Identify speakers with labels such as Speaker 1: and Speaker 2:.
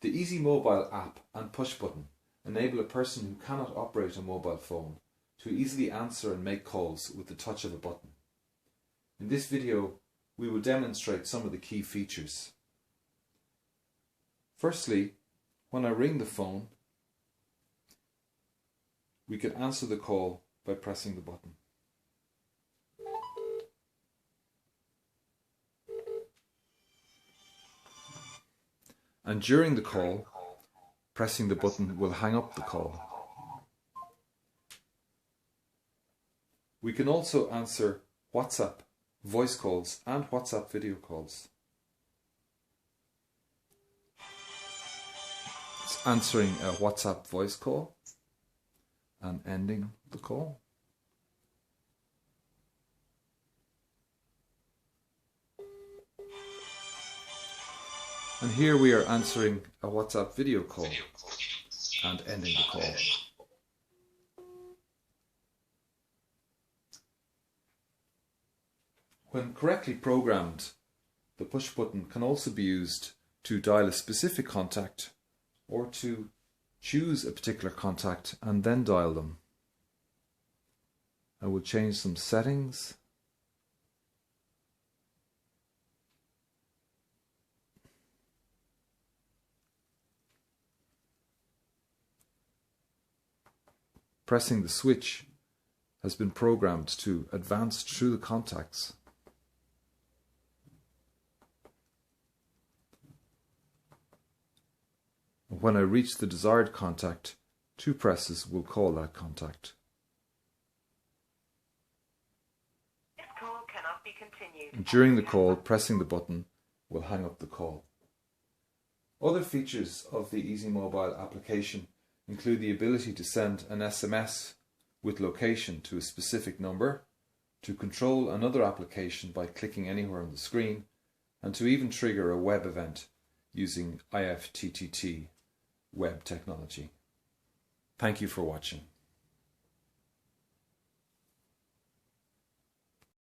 Speaker 1: The Easy Mobile app and push button enable a person who cannot operate a mobile phone to easily answer and make calls with the touch of a button. In this video, we will demonstrate some of the key features. Firstly, when I ring the phone, we can answer the call by pressing the button. And during the call, pressing the button will hang up the call. We can also answer WhatsApp voice calls and WhatsApp video calls. It's answering a WhatsApp voice call and ending the call. And here we are answering a WhatsApp video call and ending the call. When correctly programmed, the push button can also be used to dial a specific contact or to choose a particular contact and then dial them. I will change some settings. Pressing the switch has been programmed to advance through the contacts. When I reach the desired contact, 2 presses will call that contact.
Speaker 2: This call cannot be continued.
Speaker 1: And during the call, pressing the button will hang up the call. Other features of the Easy Mobile application include the ability to send an SMS with location to a specific number, to control another application by clicking anywhere on the screen, and to even trigger a web event using IFTTT web technology. Thank you for watching.